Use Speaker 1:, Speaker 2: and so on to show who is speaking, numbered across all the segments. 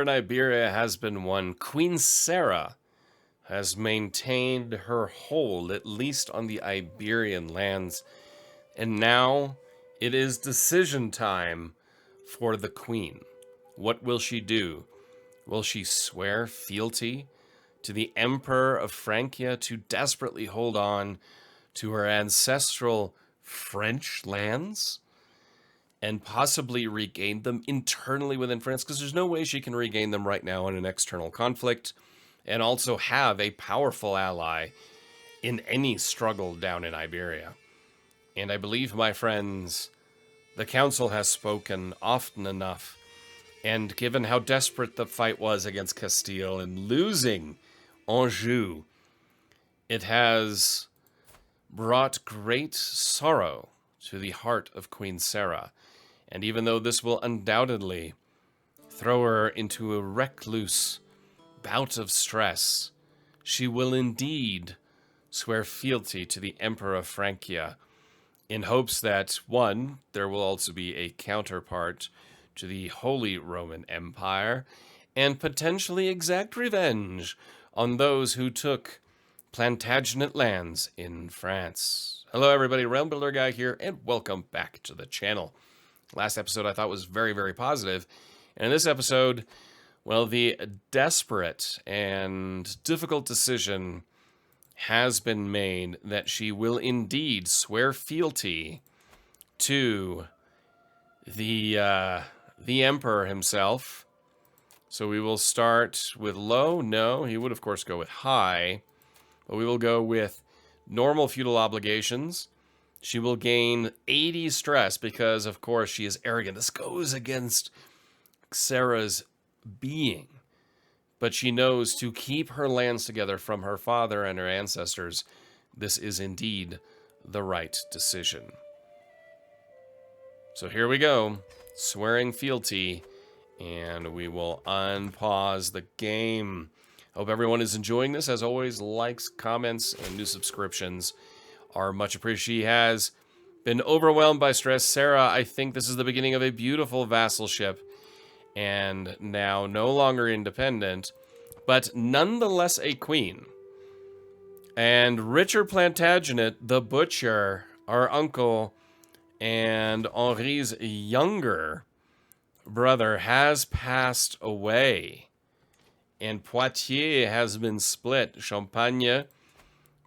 Speaker 1: war in Iberia has been won. Queen Sarah has maintained her hold, at least on the Iberian lands. And now it is decision time for the queen. What will she do? Will she swear fealty to the Emperor of Francia to desperately hold on to her ancestral French lands and possibly regain them internally within France? Because there's no way she can regain them right now in an external conflict and also have a powerful ally in any struggle down in Iberia. And I believe, my friends, the council has spoken often enough. And given how desperate the fight was against Castile and losing Anjou, it has brought great sorrow to the heart of Queen Sarah. And even though this will undoubtedly throw her into a recluse bout of stress, she will indeed swear fealty to the Emperor of Francia in hopes that, one, there will also be a counterpart to the Holy Roman Empire, and potentially exact revenge on those who took Plantagenet lands in France. Hello everybody, Realm Builder Guy here, and welcome back to the channel. Last episode I thought was very, very positive, and in this episode, well, the desperate and difficult decision has been made that she will indeed swear fealty to the Emperor himself. So we will start with low. No, he would of course go with high. But we will go with normal feudal obligations. She will gain 80 stress because, of course, she is arrogant. This goes against Sarah's being. But she knows to keep her lands together from her father and her ancestors. This is indeed the right decision. So here we go. Swearing fealty. And we will unpause the game. Hope everyone is enjoying this. As always, likes, comments, and new subscriptions are much appreciated. She has been overwhelmed by stress. Sarah, I think this is the beginning of a beautiful vassalship. And now no longer independent, but nonetheless a queen. And Richard Plantagenet, the butcher, our uncle, and Henri's younger brother, has passed away. And Poitiers has been split, Champagne,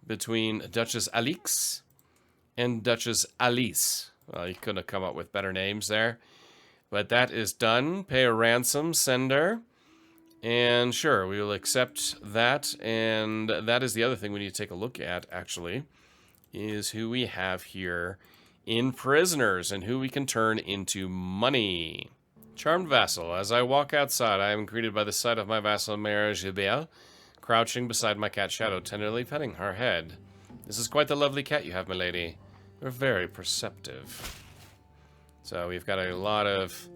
Speaker 1: between Duchess Alix and Duchess Alice. Well, you couldn't have come up with better names there. But that is done. Pay a ransom, send her. And sure, we will accept that. And that is the other thing we need to take a look at, actually, is who we have here in prisoners and who we can turn into money. Charmed vassal. As I walk outside, I am greeted by the sight of my vassal, Mère Gilbert, crouching beside my cat Shadow, tenderly petting her head. This is quite the lovely cat you have, milady. You're very perceptive. So we've got a lot of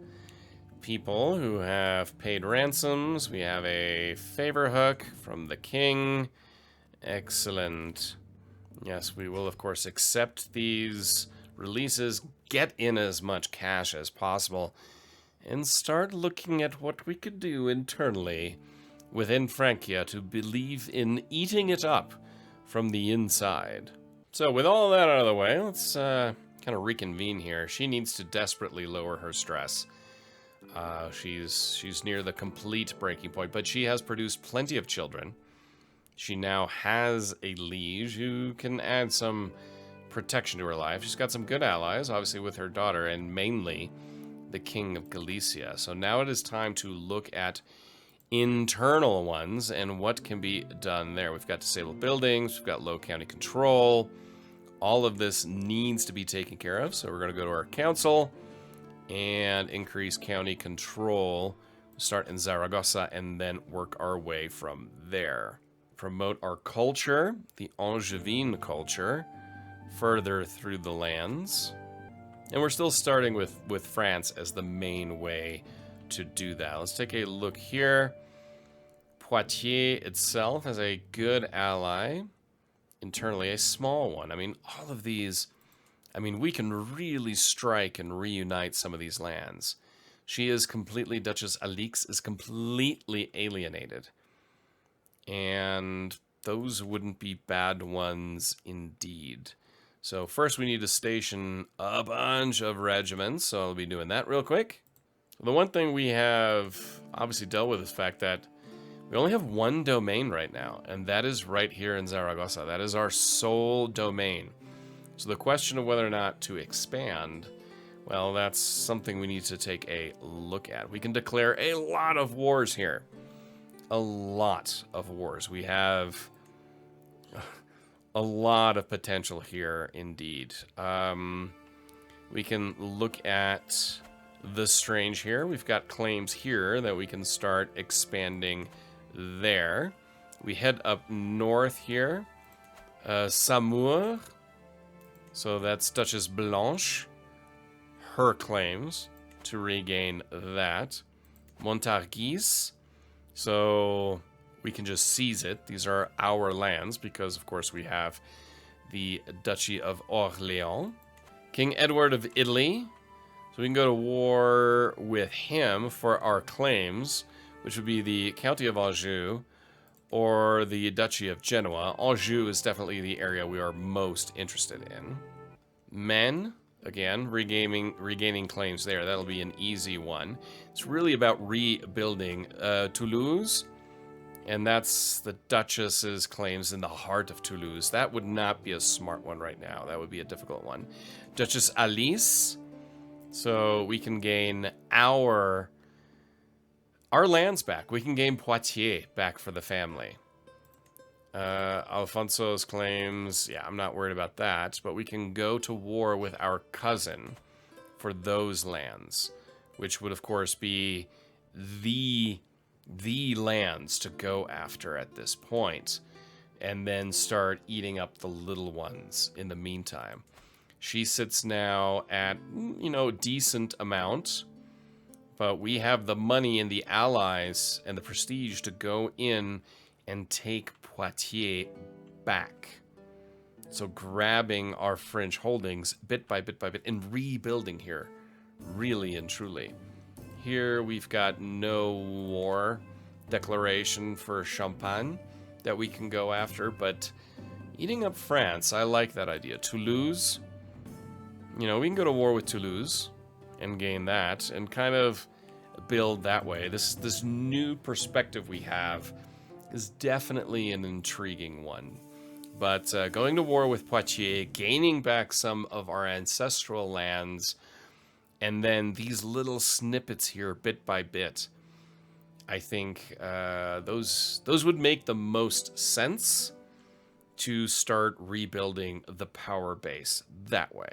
Speaker 1: people who have paid ransoms. We have a favor hook from the king. Excellent. Yes, we will, of course, accept these releases, get in as much cash as possible, and start looking at what we could do internally within Francia to believe in eating it up from the inside. So with all that out of the way, let's kind of reconvene here. She needs to desperately lower her stress. She's near the complete breaking point, but she has produced plenty of children. She now has a liege who can add some protection to her life. She's got some good allies, obviously with her daughter, and mainly the King of Galicia. So now it is time to look at internal ones and what can be done there. We've got disabled buildings, we've got low county control. All of this needs to be taken care of, so we're going to go to our council and increase county control. Start in Zaragoza and then work our way from there. Promote our culture, the Angevin culture, further through the lands. And we're still starting with France as the main way to do that. Let's take a look here. Poitiers itself has a good ally. Internally, a small one. I mean, all of these, I mean, we can really strike and reunite some of these lands. She is completely, Duchess Alix is completely alienated. And those wouldn't be bad ones indeed. So first we need to station a bunch of regiments, so I'll be doing that real quick. The one thing we have obviously dealt with is the fact that we only have one domain right now, and that is right here in Zaragoza. That is our sole domain. So the question of whether or not to expand, well, that's something we need to take a look at. We can declare a lot of wars here. A lot of wars. We have a lot of potential here, indeed. We can look at the strange here. We've got claims here that we can start expanding there. We head up north here. Saumur. So that's Duchess Blanche. Her claims to regain that. Montargis. So we can just seize it. These are our lands because, of course, we have the Duchy of Orléans. King Edward of Italy. So we can go to war with him for our claims, which would be the County of Anjou or the Duchy of Genoa. Anjou is definitely the area we are most interested in. Men, again, regaining claims there. That'll be an easy one. It's really about rebuilding Toulouse, and that's the Duchess's claims in the heart of Toulouse. That would not be a smart one right now. That would be a difficult one. Duchess Alice. So we can gain our lands back. We can gain Poitiers back for the family. Alfonso's claims, yeah, I'm not worried about that, but we can go to war with our cousin for those lands, which would, of course, be the lands to go after at this point, and then start eating up the little ones in the meantime. She sits now at, decent amount, but we have the money and the allies and the prestige to go in and take Poitiers back. So grabbing our French holdings bit by bit by bit and rebuilding here, really and truly. Here we've got no war declaration for Champagne that we can go after, but eating up France, I like that idea. Toulouse, we can go to war with Toulouse and gain that and kind of build that way. This new perspective we have is definitely an intriguing one. But going to war with Poitiers, gaining back some of our ancestral lands, and then these little snippets here, bit by bit, I think those would make the most sense to start rebuilding the power base that way.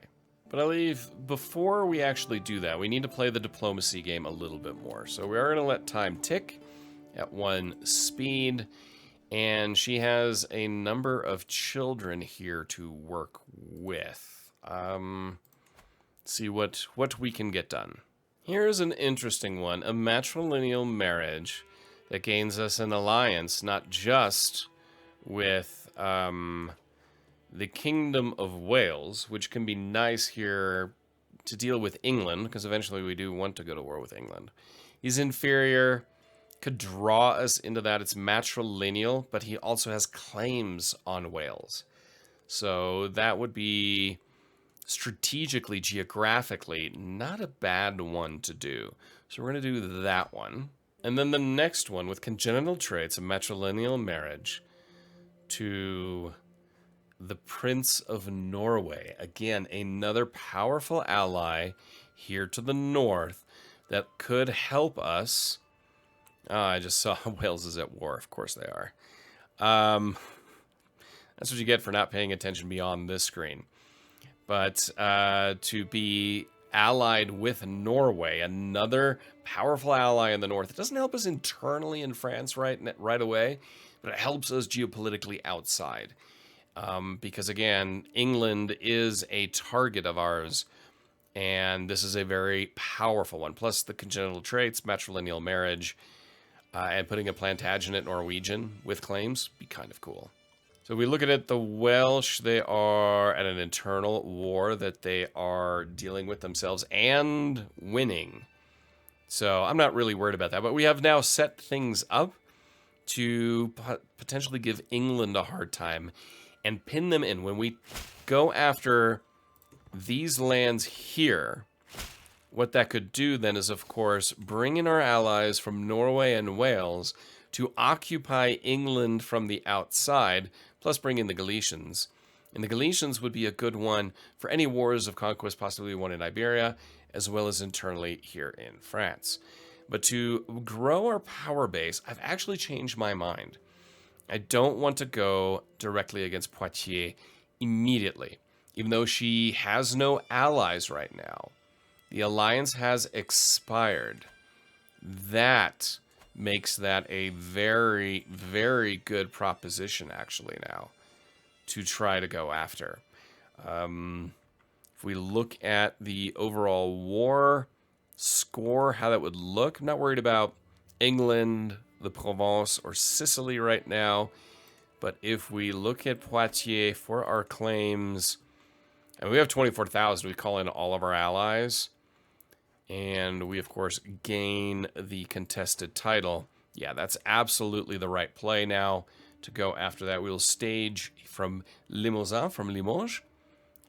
Speaker 1: But I believe before we actually do that, we need to play the diplomacy game a little bit more. So we are going to let time tick at 1 speed, and she has a number of children here to work with. See what we can get done. Here's an interesting one, a matrilineal marriage that gains us an alliance, not just with the Kingdom of Wales, which can be nice here to deal with England, because eventually we do want to go to war with England. He's inferior, could draw us into that. It's matrilineal, but he also has claims on Wales. So that would be strategically, geographically, not a bad one to do. So we're going to do that one. And then the next one with congenital traits, a matrilineal marriage to the Prince of Norway. Again, another powerful ally here to the north that could help us. I just saw Wales is at war. Of course they are. That's what you get for not paying attention beyond this screen. But to be allied with Norway, another powerful ally in the north. It doesn't help us internally in France right away, but it helps us geopolitically outside. Because again, England is a target of ours, and this is a very powerful one. Plus the congenital traits, matrilineal marriage, and putting a Plantagenet Norwegian with claims, be kind of cool. So we look at it, the Welsh, they are at an internal war that they are dealing with themselves and winning. So I'm not really worried about that. But we have now set things up to potentially give England a hard time and pin them in. When we go after these lands here, what that could do then is, of course, bring in our allies from Norway and Wales to occupy England from the outside, plus bring in the Galicians. And the Galicians would be a good one for any wars of conquest, possibly one in Iberia, as well as internally here in France. But to grow our power base, I've actually changed my mind. I don't want to go directly against Poitiers immediately, even though she has no allies right now. The alliance has expired. That makes that a very, very good proposition, actually, now, to try to go after. If we look at the overall war score, how that would look, I'm not worried about England, the Provence, or Sicily right now. But if we look at Poitiers for our claims, and we have 24,000, we call in all of our allies. And we, of course, gain the contested title. Yeah, that's absolutely the right play now to go after that. We'll stage from Limousin, from Limoges,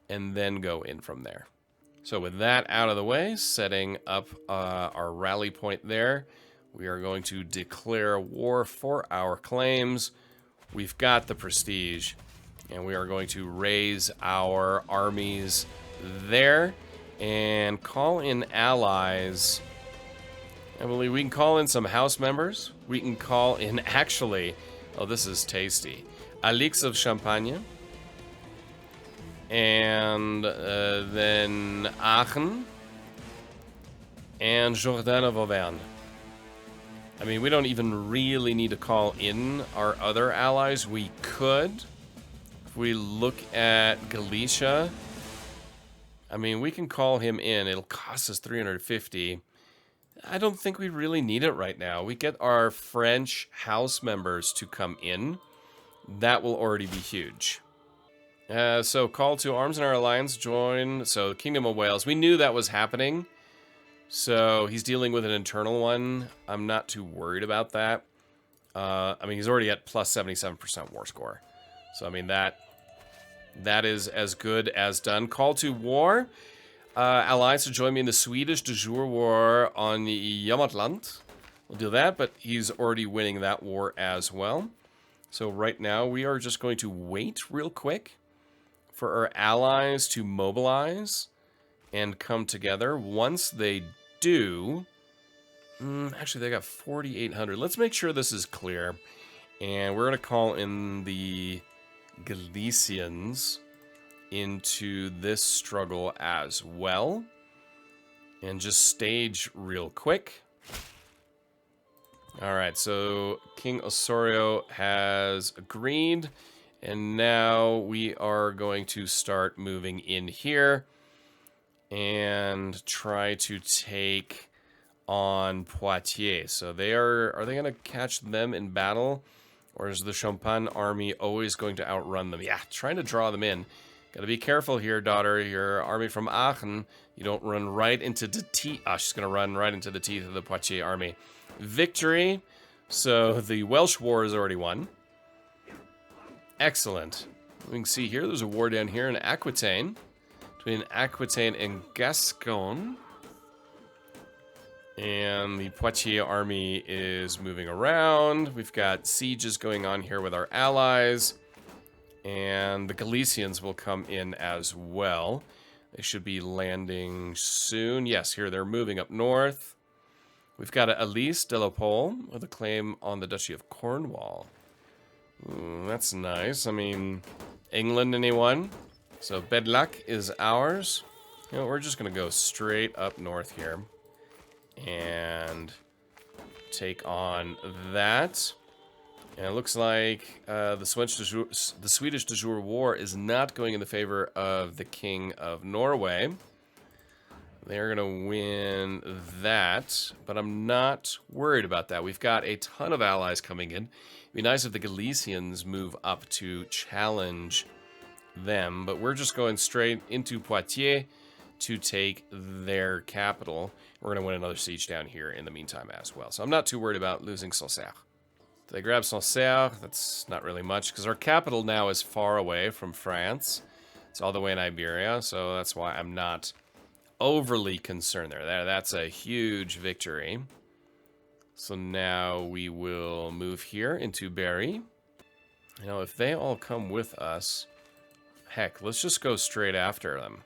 Speaker 1: and then go in from there. So with that out of the way, setting up our rally point there, we are going to declare war for our claims. We've got the prestige, and we are going to raise our armies there and call in allies. I believe we can call in some house members. We can call in, actually, oh, this is tasty, Alix of Champagne. And then Aachen and Jourdain of Auvergne. I mean, we don't even really need to call in our other allies. We could. If we look at Galicia, I mean, we can call him in. It'll cost us 350. I don't think we really need it right now. We get our French house members to come in. That will already be huge. So call to arms in our alliance, join. So Kingdom of Wales. We knew that was happening. So he's dealing with an internal one. I'm not too worried about that. I mean, he's already at plus 77% war score. So, I mean, that is as good as done. Call to war. Allies to join me in the Swedish de jour war on the Jämtland. We'll do that, but he's already winning that war as well. So right now we are just going to wait real quick for our allies to mobilize and come together. Once they do, actually they got 4,800. Let's make sure this is clear. And we're going to call in the Galicians into this struggle as well. And just stage real quick. Alright, so King Osorio has agreed. And now we are going to start moving in here and try to take on Poitiers. So are they going to catch them in battle? Or is the Champagne army always going to outrun them? Yeah, trying to draw them in. Got to be careful here, daughter. Your army from Aachen, you don't run right into the teeth. Ah, she's going to run right into the teeth of the Poitiers army. Victory. So the Welsh war is already won. Excellent. We can see here, there's a war down here in Aquitaine. Between Aquitaine and Gascon. And the Poitiers army is moving around. We've got sieges going on here with our allies. And the Galicians will come in as well. They should be landing soon. Yes, here they're moving up north. We've got Alice de la Pole with a claim on the Duchy of Cornwall. That's nice. I mean, England, anyone? So Bedlak is ours. You know, we're just going to go straight up north here and take on that. And it looks like the Swedish de jour war is not going in the favor of the King of Norway. They're going to win that, but I'm not worried about that. We've got a ton of allies coming in. It'd be nice if the Galicians move up to challenge them, but we're just going straight into Poitiers to take their capital. We're going to win another siege down here in the meantime as well. So I'm not too worried about losing Sancerre. They grab Sancerre. That's not really much because our capital now is far away from France. It's all the way in Iberia, so that's why I'm not overly concerned there. That's a huge victory. So now we will move here into Berry. You know, if they all come with us, heck, let's just go straight after them.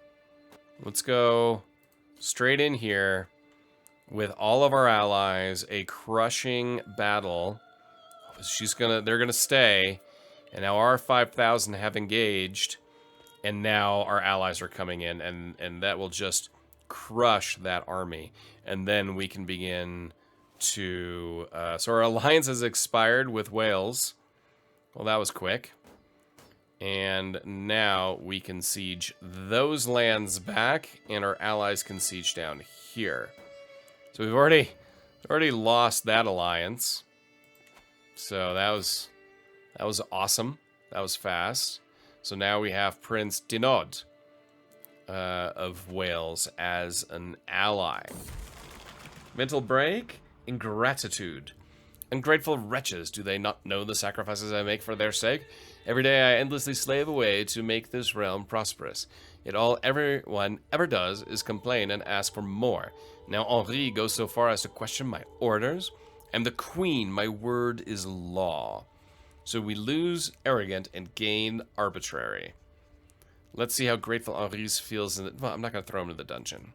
Speaker 1: Let's go straight in here with all of our allies, a crushing battle. They're gonna stay, and now our 5,000 have engaged, and now our allies are coming in, and that will just crush that army, and then we can begin to. So our alliance has expired with Wales. Well, that was quick. And now we can siege those lands back, and our allies can siege down here. So we've already lost that alliance. So that was awesome. That was fast. So now we have Prince Dinaud of Wales as an ally. Mental break, ingratitude. Ungrateful wretches, do they not know the sacrifices I make for their sake? Every day I endlessly slave away to make this realm prosperous. Yet all everyone ever does is complain and ask for more. Now Henri goes so far as to question my orders. I'm the queen, my word is law. So we lose arrogant and gain arbitrary. Let's see how grateful Henri feels in the... Well, I'm not going to throw him to the dungeon.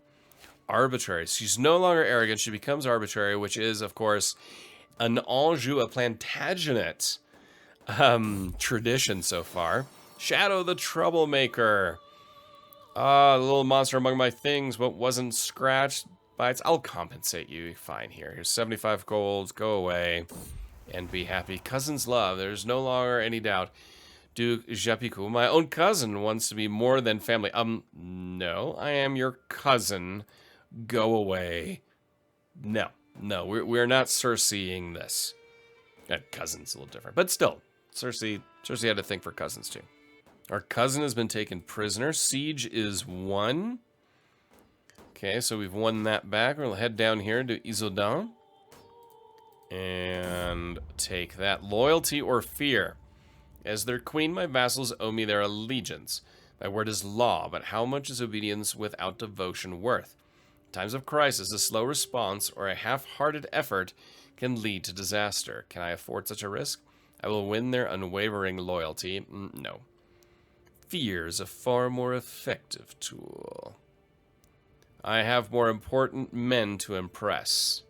Speaker 1: Arbitrary. She's no longer arrogant. She becomes arbitrary, which is, of course, an Anjou, a Plantagenet tradition so far. Shadow the troublemaker. The little monster among my things, what wasn't scratched by its... I'll compensate you. Fine, here. Here's 75 golds. Go away and be happy. Cousin's love. There's no longer any doubt. Duke Japicou, my own cousin, wants to be more than family. No, I am your cousin. Go away. No, we're not Cersei-ing this. Cousin's a little different, but still, Cersei had to think for cousins too. Our cousin has been taken prisoner. Siege is won. Okay, so we've won that back. We'll head down here to Issoudun and take that. Loyalty or fear. As their queen, my vassals owe me their allegiance. My word is law, but how much is obedience without devotion worth? In times of crisis, a slow response or a half-hearted effort can lead to disaster. Can I afford such a risk? I will win their unwavering loyalty. No. Fear is a far more effective tool. I have more important men to impress.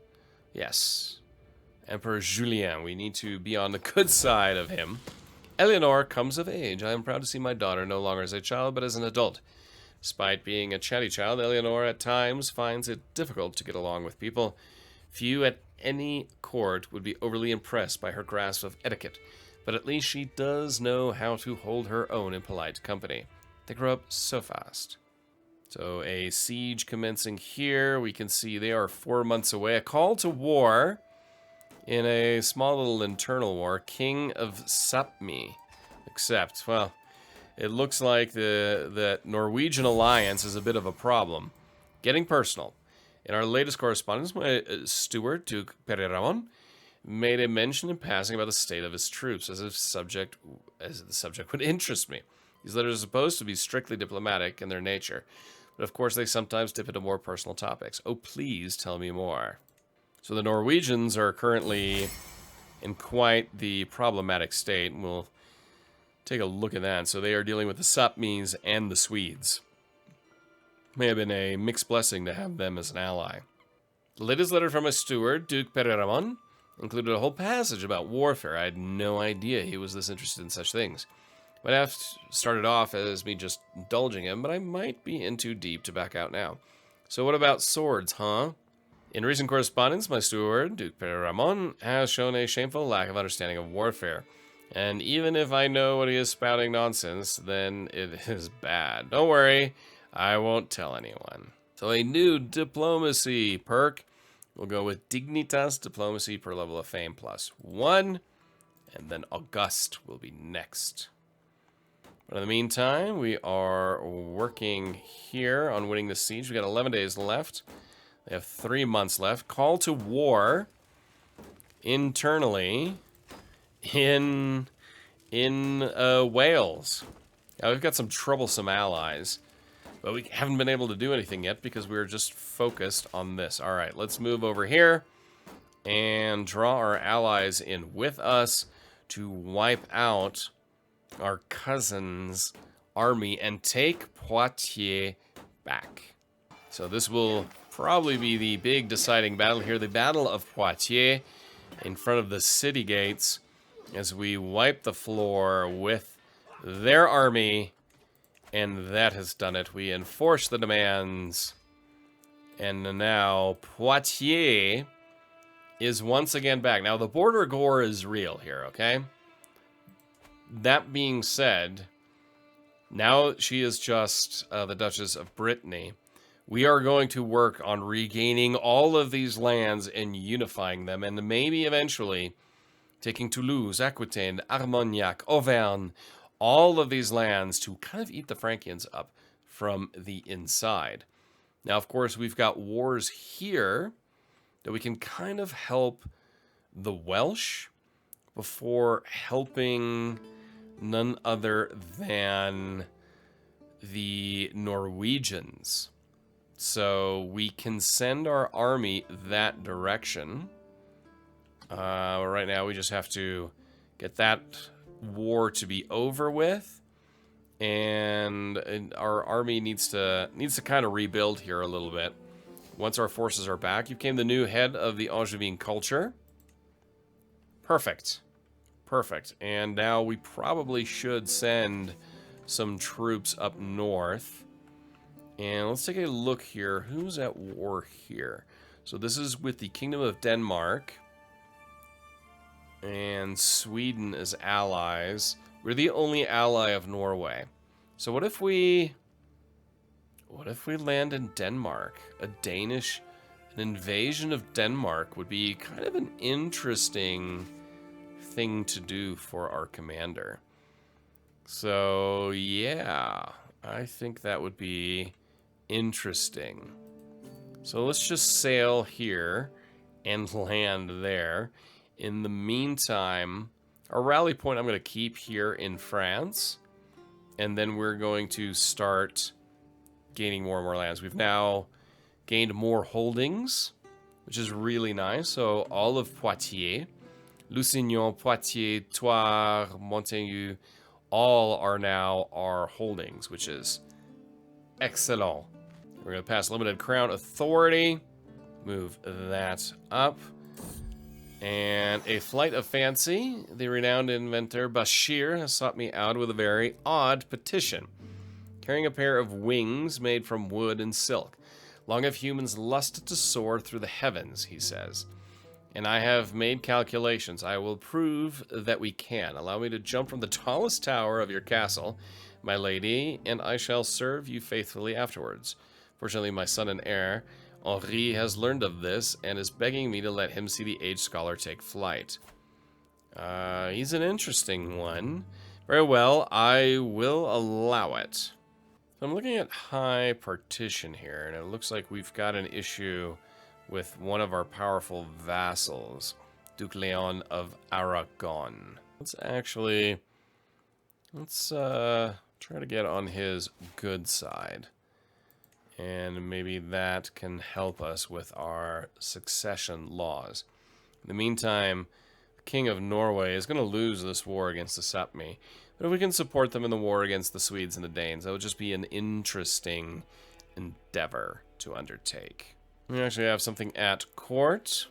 Speaker 1: Yes. Emperor Julien, we need to be on the good side of him. Eleanor comes of age. I am proud to see my daughter no longer as a child, but as an adult. Despite being a chatty child, Eleanor at times finds it difficult to get along with people. Few at any court would be overly impressed by her grasp of etiquette, but at least she does know how to hold her own in polite company. They grow up so fast. So a siege commencing here. We can see they are 4 months away. A call to war in a small little internal war. King of Sapmi. Except, well, it looks like the Norwegian alliance is a bit of a problem. Getting personal. In our latest correspondence, my steward, Duke Pereramon, made a mention in passing about the state of his troops, as if the subject would interest me. These letters are supposed to be strictly diplomatic in their nature, but of course they sometimes dip into more personal topics. Oh, please tell me more. So the Norwegians are currently in quite the problematic state, and we'll take a look at that. So they are dealing with the Sapmis and the Swedes. May have been a mixed blessing to have them as an ally. The latest letter from my steward, Duke Pereramon, included a whole passage about warfare. I had no idea he was this interested in such things. Might have started off as me just indulging him, but I might be in too deep to back out now. So what about swords, huh? In recent correspondence, my steward, Duke Pereramon, has shown a shameful lack of understanding of warfare. And even if I know what he is spouting nonsense, then it is bad. Don't worry, I won't tell anyone. So a new diplomacy perk. We'll go with Dignitas Diplomacy per level of fame +1. And then August will be next. But in the meantime, we are working here on winning the siege. We got 11 days left. They have 3 months left. Call to war internally in Wales. Now, we've got some troublesome allies, but we haven't been able to do anything yet because we were just focused on this. All right, let's move over here and draw our allies in with us to wipe out our cousin's army and take Poitiers back. So this will probably be the big deciding battle here, the Battle of Poitiers in front of the city gates as we wipe the floor with their army, and that has done it. We enforce the demands, and now Poitiers is once again back. Now, the border gore is real here, okay? That being said, now she is just the Duchess of Brittany. We are going to work on regaining all of these lands and unifying them, and maybe eventually taking Toulouse, Aquitaine, Armagnac, Auvergne, all of these lands to kind of eat the Frankians up from the inside. Now, of course, we've got wars here that we can kind of help the Welsh before helping none other than the Norwegians. So we can send our army that direction. Right now we just have to get that war to be over with, and our army needs to kind of rebuild here a little bit. Once our forces are back, you became the new head of the Angevin culture. Perfect. Perfect. And now we probably should send some troops up north. And let's take a look here. Who's at war here? So this is with the Kingdom of Denmark. And Sweden as allies. We're the only ally of Norway. So what if we land in Denmark? An invasion of Denmark would be kind of an interesting thing to do for our commander. So yeah, I think that would be interesting. So let's just sail here and land there. In the meantime, our rally point I'm going to keep here in France, and then we're going to start gaining more and more lands. We've now gained more holdings, which is really nice. So all of Poitiers, Lusignan, Poitiers, Thouars, Montaigu, all are now our holdings, which is excellent. We're going to pass limited crown authority, move that up. And a flight of fancy, the renowned inventor Bashir has sought me out with a very odd petition. Carrying a pair of wings made from wood and silk. Long have humans lusted to soar through the heavens, he says. And I have made calculations. I will prove that we can. Allow me to jump from the tallest tower of your castle, my lady, and I shall serve you faithfully afterwards. Fortunately, my son and heir, Henri, has learned of this and is begging me to let him see the aged scholar take flight. He's an interesting one. Very well, I will allow it. So I'm looking at high partition here, and it looks like we've got an issue with one of our powerful vassals, Duke Leon of Aragon. Let's try to get on his good side. And maybe that can help us with our succession laws. In the meantime, the King of Norway is going to lose this war against the Sapmi. But if we can support them in the war against the Swedes and the Danes, that would just be an interesting endeavor to undertake. We actually have something at court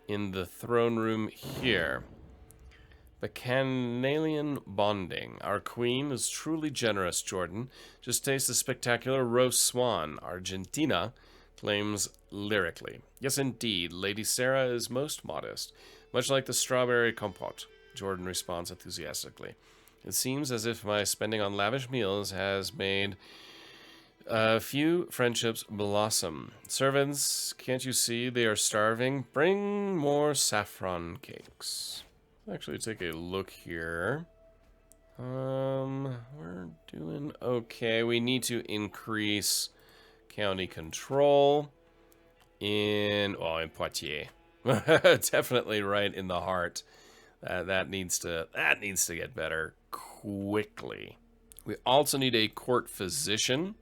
Speaker 1: in the throne room here. Bacchanalian bonding. Our queen is truly generous, Jordan. Just taste the spectacular roast swan. Argentina claims lyrically. Yes, indeed, Lady Sarah is most modest. Much like the strawberry compote, Jordan responds enthusiastically. It seems as if my spending on lavish meals has made a few friendships blossom. Servants, can't you see they are starving? Bring more saffron cakes. Actually take a look here. We're doing okay. We need to increase county control in Poitiers. Definitely right in the heart. That needs to get better quickly. We also need a court physician.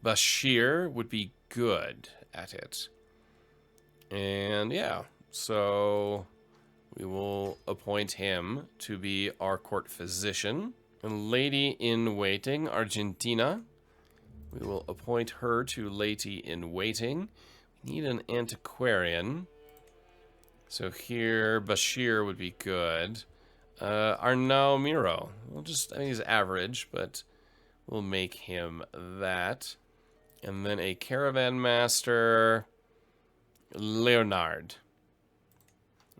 Speaker 1: Bashir would be good at it. And yeah, so we will appoint him to be our court physician. And lady in waiting, Argentina. We will appoint her to lady in waiting. We need an antiquarian. So here, Bashir would be good. Arnaud Miro. We'll just, I mean, he's average, but we'll make him that. And then a caravan master, Leonard.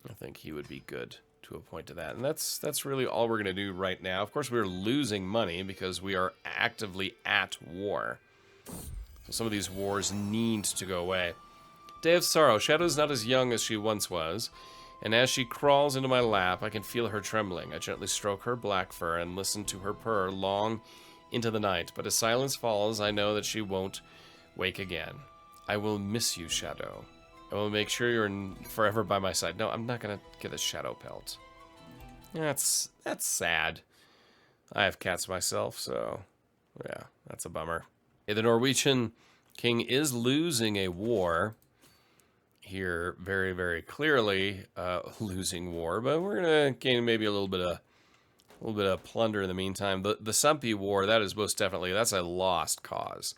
Speaker 1: I think he would be good to appoint to that. And that's really all we're going to do right now. Of course, we're losing money because we are actively at war. So some of these wars need to go away. Day of Sorrow. Shadow's not as young as she once was, and as she crawls into my lap, I can feel her trembling. I gently stroke her black fur and listen to her purr long into the night, but as silence falls, I know that she won't wake again. I will miss you, Shadow. I will make sure you're forever by my side. No, I'm not going to get a shadow pelt. That's sad. I have cats myself, so yeah, that's a bummer. Yeah, the Norwegian king is losing a war here, very, very clearly losing war, but we're gonna gain maybe a little bit of plunder in the meantime. The Sumpy War, that is most definitely, that's a lost cause.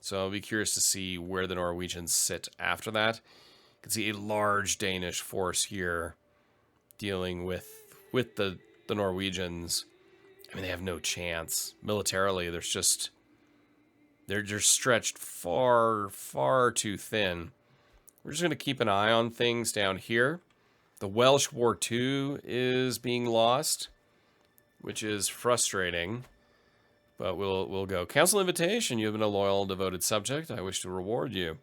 Speaker 1: So I'll be curious to see where the Norwegians sit after that. You can see a large Danish force here dealing with the Norwegians. I mean, they have no chance militarily. They're just stretched far, far too thin. We're just going to keep an eye on things down here. The Welsh War II is being lost, which is frustrating. But we'll go. Council invitation. You have been a loyal, devoted subject. I wish to reward you.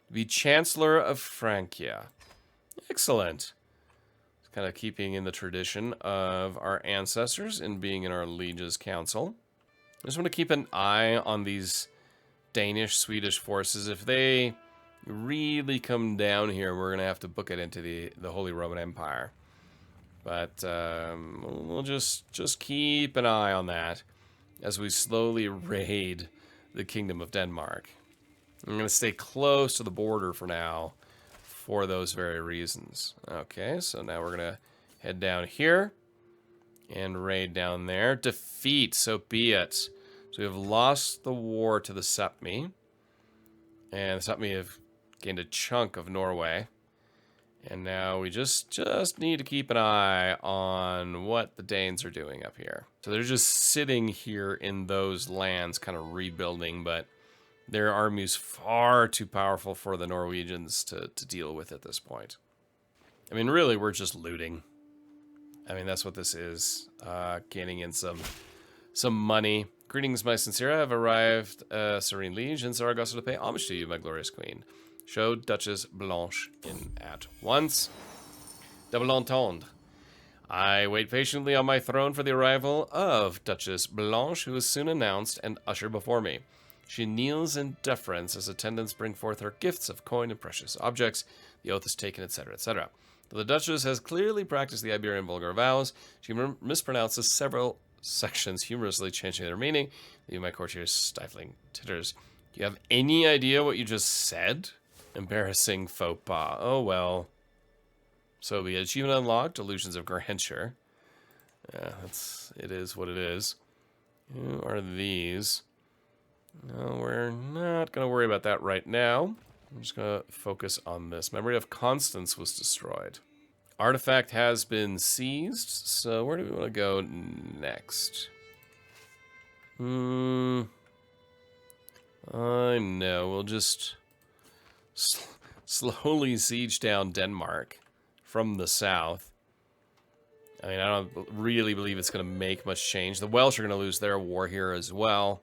Speaker 1: Be Chancellor of Francia. Excellent. It's kind of keeping in the tradition of our ancestors in being in our liege's council. I just want to keep an eye on these Danish, Swedish forces. If they really come down here, we're going to have to book it into the Holy Roman Empire. But we'll just keep an eye on that as we slowly raid the Kingdom of Denmark. I'm going to stay close to the border for now for those very reasons. Okay, so now we're going to head down here and raid down there. Defeat, so be it. So we have lost the war to the Sapmi. And the Sapmi have gained a chunk of Norway. And now we just need to keep an eye on what the Danes are doing up here. So they're just sitting here in those lands, kind of rebuilding, but their army's far too powerful for the Norwegians to deal with at this point. I mean, really, we're just looting. I mean, that's what this is. Gaining in some money. Greetings, my sincere. I have arrived, Serene Liege, in Saragossa to pay homage to you, my glorious queen. Show Duchess Blanche in at once. Double entendre. I wait patiently on my throne for the arrival of Duchess Blanche, who is soon announced and ushered before me. She kneels in deference as attendants bring forth her gifts of coin and precious objects. The oath is taken, etc., etc. Though the Duchess has clearly practiced the Iberian vulgar vowels, she mispronounces several sections, humorously changing their meaning, leaving my courtiers stifling titters. Do you have any idea what you just said? Embarrassing faux pas. Oh well. So be it. Achievement unlocked. Illusions of grandeur. Yeah, it is what it is. Who are these? No, we're not going to worry about that right now. I'm just going to focus on this. Memory of Constance was destroyed. Artifact has been seized. So where do we want to go next? I know. We'll just slowly siege down Denmark from the south. I mean, I don't really believe it's going to make much change. The Welsh are going to lose their war here as well.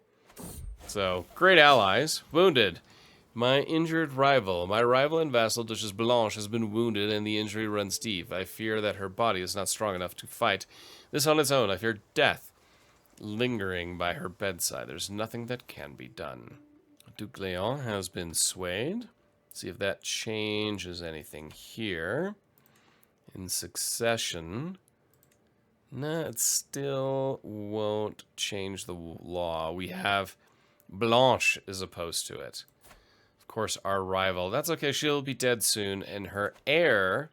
Speaker 1: So, great allies. Wounded. My injured rival. My rival and vassal, Duchess Blanche, has been wounded and the injury runs deep. I fear that her body is not strong enough to fight this on its own. I fear death lingering by her bedside. There's nothing that can be done. Duke Leon has been swayed. See if that changes anything here. In succession. No, it still won't change the law. We have Blanche is opposed to it. Of course, our rival. That's okay, she'll be dead soon, and her heir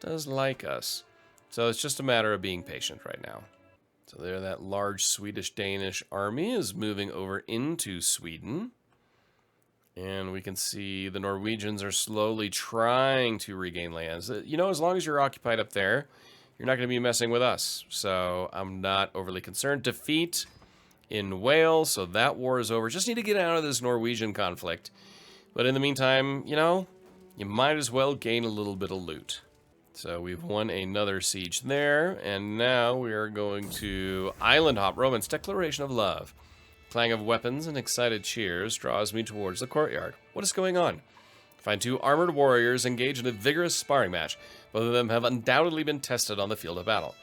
Speaker 1: does like us. So it's just a matter of being patient right now. So there, that large Swedish-Danish army is moving over into Sweden. And we can see the Norwegians are slowly trying to regain lands. You know, as long as you're occupied up there, you're not going to be messing with us. So I'm not overly concerned. Defeat in Wales, so that war is over. Just need to get out of this Norwegian conflict. But in the meantime, you know, you might as well gain a little bit of loot. So we've won another siege there, and now we are going to Island Hop. Romance, Declaration of Love. Clang of weapons and excited cheers draws me towards the courtyard. What is going on? Find two armored warriors engaged in a vigorous sparring match. Both of them have undoubtedly been tested on the field of battle.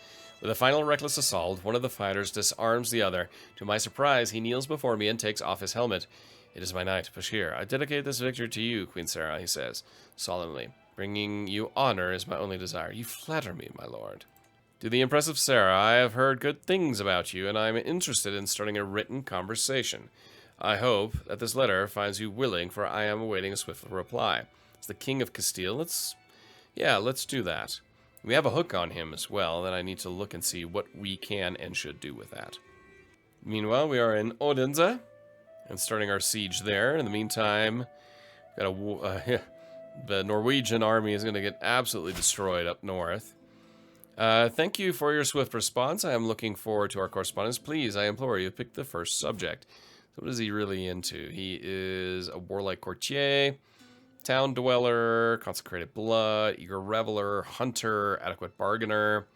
Speaker 1: With a final reckless assault, one of the fighters disarms the other. To my surprise, he kneels before me and takes off his helmet. It is my knight, Bashir. I dedicate this victory to you, Queen Sarah, he says, solemnly. Bringing you honor is my only desire. You flatter me, my lord. To the impressive Sarah, I have heard good things about you, and I am interested in starting a written conversation. I hope that this letter finds you willing, for I am awaiting a swift reply. It's the King of Castile. Let's do that. We have a hook on him as well, that I need to look and see what we can and should do with that. Meanwhile, we are in Odense, and starting our siege there. In the meantime, the Norwegian army is going to get absolutely destroyed up north. Thank you for your swift response. I am looking forward to our correspondence. Please, I implore you, pick the first subject. So what is he really into? He is a warlike courtier, town dweller, consecrated blood, eager reveler, hunter, adequate bargainer.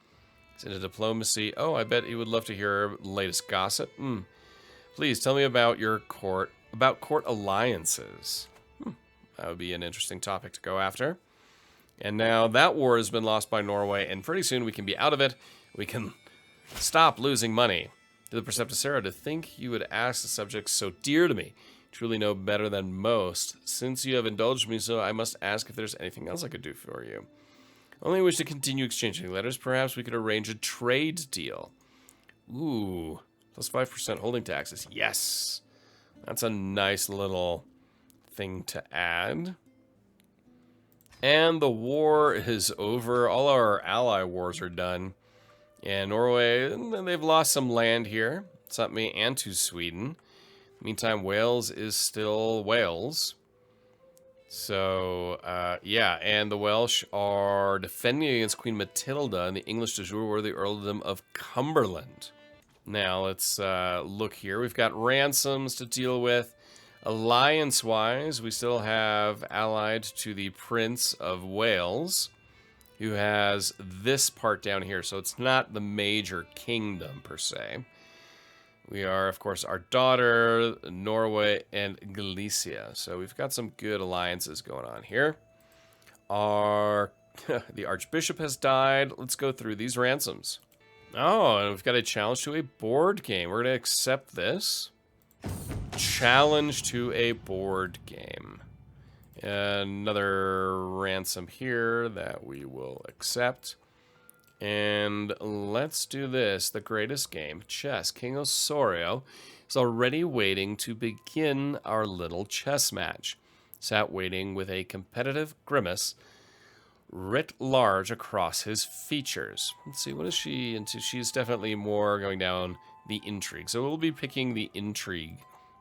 Speaker 1: He's into diplomacy. Oh, I bet he would love to hear the latest gossip. Please tell me about your court alliances. That would be an interesting topic to go after. And now that war has been lost by Norway, and pretty soon we can be out of it. We can stop losing money. To the perceptive Sarah, to think you would ask a subject so dear to me. Truly know better than most. Since you have indulged me so, I must ask if there's anything else I could do for you. Only wish to continue exchanging letters. Perhaps we could arrange a trade deal. Ooh, plus 5% holding taxes. Yes. That's a nice little thing to add. And the war is over. All our ally wars are done. And Norway, they've lost some land here. It's not me and to Sweden. Meantime, Wales is still Wales. So, yeah, and the Welsh are defending against Queen Matilda, and the English de jure were the Earldom of Cumberland. Now, let's look here. We've got ransoms to deal with. Alliance-wise, we still have allied to the Prince of Wales, who has this part down here. So it's not the major kingdom, per se. We are, of course, our daughter, Norway, and Galicia. So we've got some good alliances going on here. The Archbishop has died. Let's go through these ransoms. Oh, and we've got a challenge to a board game. We're going to accept this. Challenge to a board game. Another ransom here that we will accept. And let's do this. The greatest game, chess. King Osorio is already waiting to begin our little chess match. Sat waiting with a competitive grimace writ large across his features. Let's see, what is she into? She's definitely more going down the intrigue. So we'll be picking the intrigue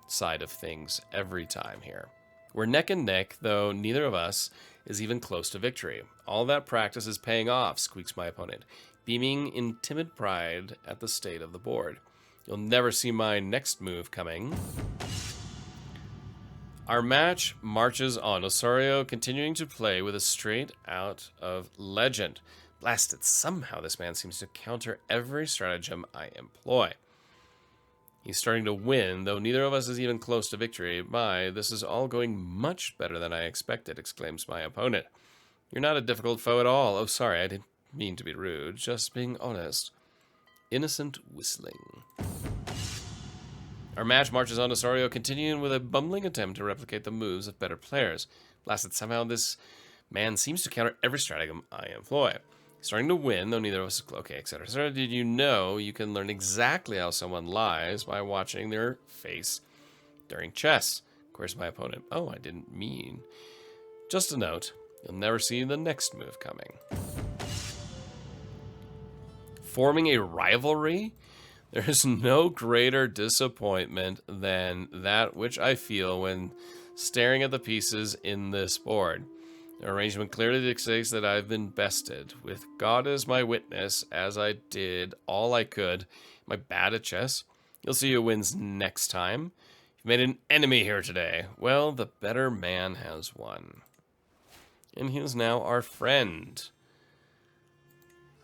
Speaker 1: side of things every time here. We're neck and neck, though neither of us is even close to victory. All that practice is paying off, squeaks my opponent, beaming in timid pride at the state of the board. You'll never see my next move coming. Our match marches on, Osorio continuing to play with a straight out of legend. Blast it, somehow this man seems to counter every stratagem I employ. He's starting to win, though neither of us is even close to victory. My, this is all going much better than I expected, exclaims my opponent. You're not a difficult foe at all. Oh, sorry, I didn't mean to be rude. Just being honest. Innocent whistling. Our match marches on to Sorio, continuing with a bumbling attempt to replicate the moves of better players. Blasted, somehow this man seems to counter every stratagem I employ. He's starting to win, though neither of us is okay, etc. So did you know you can learn exactly how someone lies by watching their face during chess? Of course, my opponent. Oh, I didn't mean. Just a note, you'll never see the next move coming. Forming a rivalry? There is no greater disappointment than that which I feel when staring at the pieces in this board. The arrangement clearly dictates that I've been bested, with God as my witness, as I did all I could. Am I bad at chess? You'll see who wins next time. You've made an enemy here today. Well, the better man has won. And he is now our friend.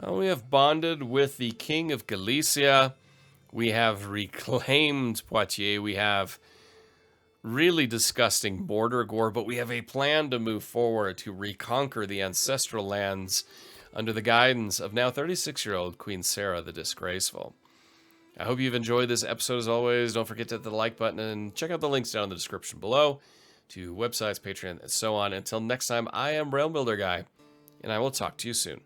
Speaker 1: Well, we have bonded with the King of Galicia. We have reclaimed Poitiers. We have really disgusting border gore, but we have a plan to move forward to reconquer the ancestral lands under the guidance of now 36-year-old Queen Sarah the Disgraceful. I hope you've enjoyed this episode as always. Don't forget to hit the like button and check out the links down in the description below to websites, Patreon, and so on. Until next time, I am Realm Builder Guy, and I will talk to you soon.